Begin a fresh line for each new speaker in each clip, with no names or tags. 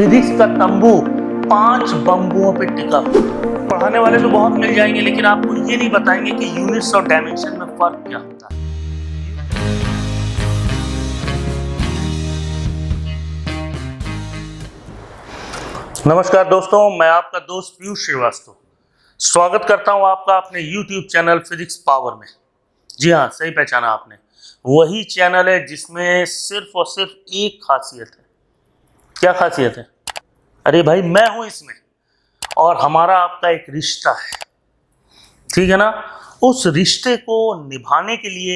Physics का तंबू 5 बम्बुओं पे टिका हुआ। पढ़ाने वाले तो बहुत मिल जाएंगे, लेकिन आपको ये नहीं बताएंगे कि यूनिट्स और डायमेंशन में फर्क क्या होता है। नमस्कार दोस्तों, मैं आपका दोस्त पीयूष श्रीवास्तव स्वागत करता हूं आपका अपने YouTube चैनल फिजिक्स पावर में। जी हाँ, सही पहचाना आपने, वही चैनल है जिसमें सिर्फ और सिर्फ एक खासियत है। क्या खासियत है? अरे भाई, मैं हूं इसमें और हमारा आपका एक रिश्ता है, ठीक है ना। उस रिश्ते को निभाने के लिए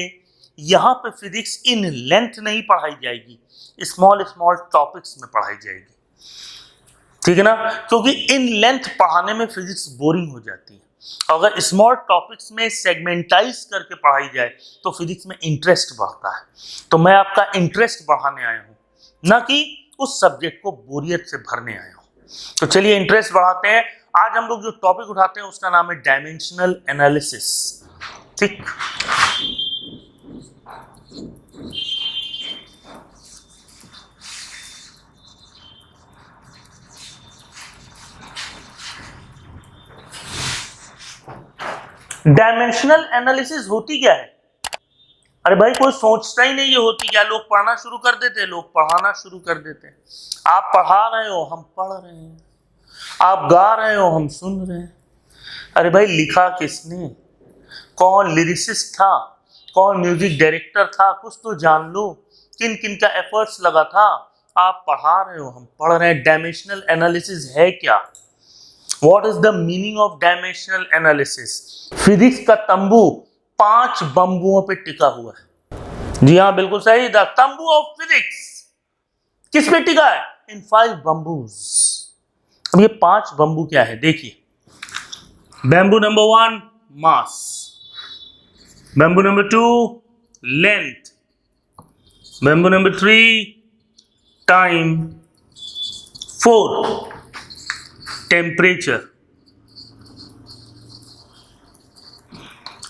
यहाँ पे फिजिक्स इन लेंथ नहीं पढ़ाई जाएगी, स्मॉल स्मॉल टॉपिक्स में पढ़ाई जाएगी, ठीक है ना। क्योंकि इन लेंथ पढ़ाने में फिजिक्स बोरिंग हो जाती है। अगर स्मॉल टॉपिक्स में सेगमेंटाइज करके पढ़ाई जाए तो फिजिक्स में इंटरेस्ट बढ़ता है। तो मैं आपका इंटरेस्ट बढ़ाने आया हूँ, ना कि उस सब्जेक्ट को बोरियत से भरने आया हूँ। तो चलिए इंटरेस्ट बढ़ाते हैं। आज हम लोग जो टॉपिक उठाते हैं उसका नाम है डायमेंशनल एनालिसिस, ठीक। डायमेंशनल एनालिसिस होती क्या है? अरे भाई, कोई सोचता ही नहीं ये होती क्या। लोग पढ़ना शुरू कर देते हैं, लोग पढ़ाना शुरू कर देते हैं। आप पढ़ा रहे हो, हम पढ़ रहे हैं। आप गा रहे हो, हम सुन रहे हैं। अरे भाई, लिखा किसने? कौन लिरिसिस्ट था? कौन म्यूजिक डायरेक्टर था? कुछ तो जान लो। किन किन का एफर्ट्स लगा था। आप पढ़ा रहे हो, हम पढ़ रहे हैं। डायमेंशनल एनालिसिस है क्या? What is the meaning of dimensional analysis? Physics का तंबू 5 बम्बुओं पे टिका हुआ है। जी हाँ, बिल्कुल सही। द तंबू ऑफ फिजिक्स किस पे टिका है? इन 5 बम्बूज। अब ये 5 बम्बू क्या है, देखिए। Bamboo number 1 mass, bamboo number 2 length, bamboo number 3 time, 4 temperature,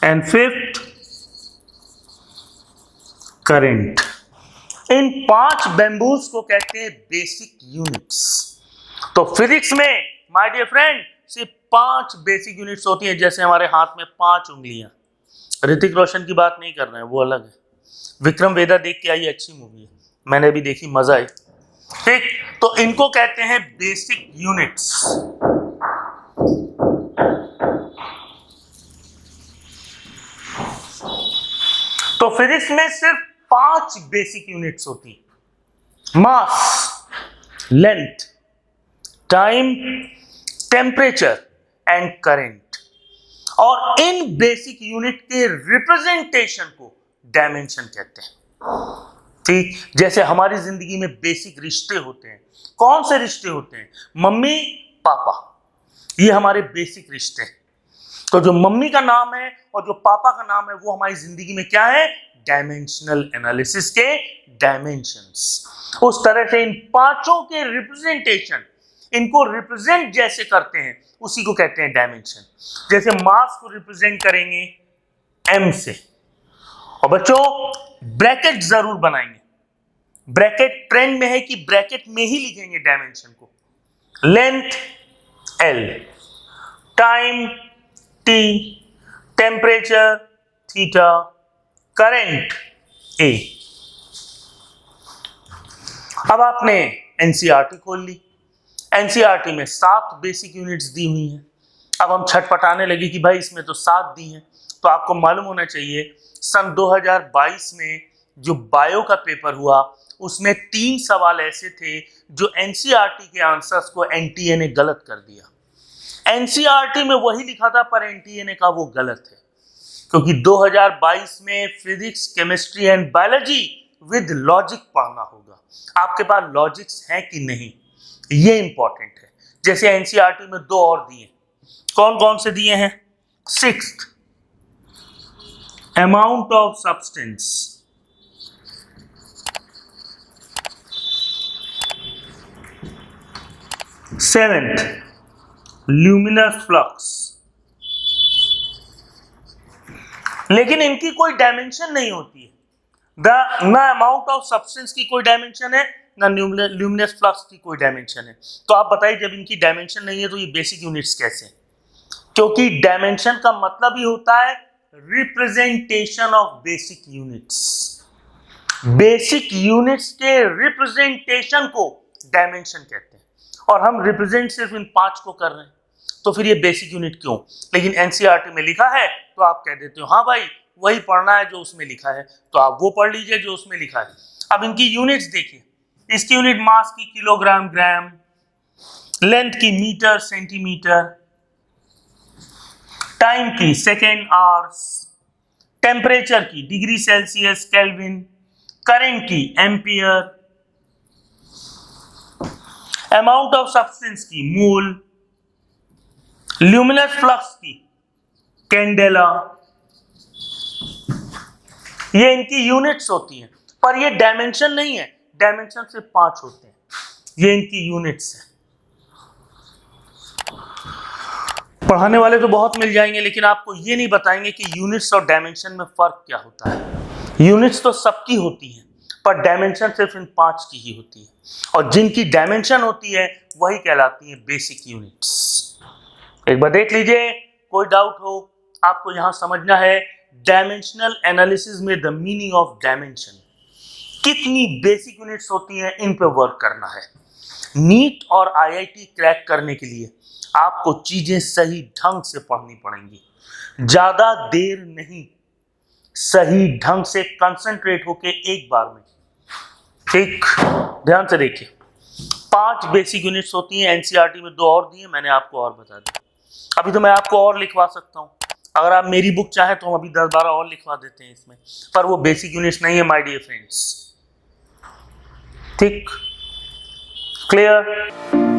and 5th current। In 5 bamboos को कहते हैं बेसिक यूनिट्स। तो फिजिक्स में माय डियर फ्रेंड सिर्फ 5 बेसिक यूनिट्स होती हैं। जैसे हमारे हाथ में 5 उंगलियां। ऋतिक रोशन की बात नहीं कर रहे हैं, वो अलग है। विक्रम वेदा देख के आई, अच्छी मूवी है, मैंने भी देखी, मजा आई, ठीक। तो इनको कहते हैं बेसिक यूनिट्स। तो फिजिक्स में सिर्फ 5 बेसिक यूनिट्स होती हैं। Mass, length, time, temperature and current. और इन बेसिक यूनिट के रिप्रेजेंटेशन को डायमेंशन कहते हैं, ठीक। जैसे हमारी जिंदगी में बेसिक रिश्ते होते हैं। कौन से रिश्ते होते हैं? मम्मी पापा, ये हमारे बेसिक रिश्ते हैं। तो जो मम्मी का नाम है और जो पापा का नाम है, वो हमारी जिंदगी में क्या है? डायमेंशनल एनालिसिस के डायमेंशंस। उस तरह से इन 5 के रिप्रेजेंटेशन, इनको रिप्रेजेंट जैसे करते हैं, उसी को कहते हैं डायमेंशन। जैसे मास को रिप्रेजेंट करेंगे m से, और बच्चों ब्रैकेट जरूर बनाएंगे। ब्रैकेट ट्रेंड में है कि ब्रैकेट में ही लिखेंगे डायमेंशन को। Length L, time T, temperature theta, current A। अब आपने एनसीईआरटी खोल ली। एनसीईआरटी में 7 बेसिक यूनिट्स दी हुई हैं। अब हम छटपटाने लगे कि भाई इसमें तो 7 दी हैं। तो आपको मालूम होना चाहिए, सन 2022 में जो बायो का पेपर हुआ, उसमें 3 सवाल ऐसे थे जो एनसीईआरटी के आंसर्स को एनटीए ने गलत कर दिया। एनसीईआरटी में वही लिखा था, पर एनटीए ने कहा वो गलत है, क्योंकि 2022 में physics, chemistry and biology with logic पढ़ना होगा। आपके पास लॉजिक्स हैं कि नहीं, ये इंपॉर्टेंट है। जैसे एनसीईआरटी में 2 और दिए। कौन कौन से दिए हैं? 6th amount of substance, 7th luminous flux. लेकिन इनकी कोई डायमेंशन नहीं होती है। ना अमाउंट ऑफ सब्सटेंस की कोई डायमेंशन है, ना ल्यूमिनस फ्लक्स की कोई डायमेंशन है। तो आप बताइए जब इनकी डायमेंशन नहीं है तो ये बेसिक यूनिट्स कैसे? क्योंकि डायमेंशन का मतलब ही होता है representation of basic units. Basic units के रिप्रेजेंटेशन को डायमेंशन कहते हैं, और हम रिप्रेजेंट सिर्फ इन 5 को कर रहे हैं, तो फिर ये बेसिक यूनिट क्यों? लेकिन एनसीईआरटी में लिखा है तो आप कह देते हो हाँ भाई वही पढ़ना है जो उसमें लिखा है, तो आप वो पढ़ लीजिए जो उसमें लिखा है। अब इनकी यूनिट्स देखिए, इसकी यूनिट मास की किलोग्राम ग्राम, लेंथ की मीटर सेंटीमीटर, टाइम की सेकेंड आवर्स, टेम्परेचर की डिग्री सेल्सियस केल्विन, करंट की एम्पियर, अमाउंट ऑफ सब्सटेंस की मोल, ल्यूमिनस फ्लक्स की कैंडेला। ये इनकी यूनिट्स होती हैं, पर ये डायमेंशन नहीं है, डायमेंशन सिर्फ 5 होते हैं, ये इनकी यूनिट्स हैं। पढ़ाने वाले तो बहुत मिल जाएंगे, लेकिन आपको ये नहीं बताएंगे कि यूनिट्स और डायमेंशन में फर्क क्या होता है। यूनिट्स तो सबकी होती हैं, पर डायमेंशन सिर्फ इन 5 की ही होती है, और जिनकी डायमेंशन होती है वही कहलाती है बेसिक यूनिट्स। एक बार देख लीजिए, कोई डाउट हो आपको यहां समझना है डायमेंशनल एनालिसिस में द मीनिंग ऑफ डायमेंशन, कितनी बेसिक यूनिट्स होती हैं, इन पे वर्क करना है। नीट और आईआईटी क्रैक करने के लिए आपको चीजें सही ढंग से पढ़नी पड़ेंगी, ज्यादा देर नहीं, सही ढंग से कंसंट्रेट होके एक बार में। ठीक, ध्यान से देखिए, 5 बेसिक यूनिट्स होती हैं, एनसीईआरटी में 2 और दिए, मैंने आपको और बता दिया। अभी तो मैं आपको और लिखवा सकता हूं, अगर आप मेरी बुक चाहें तो हम अभी 10-12 और लिखवा देते हैं इसमें, पर वो बेसिक यूनिट्स नहीं है माय डियर फ्रेंड्स। ठीक, क्लियर?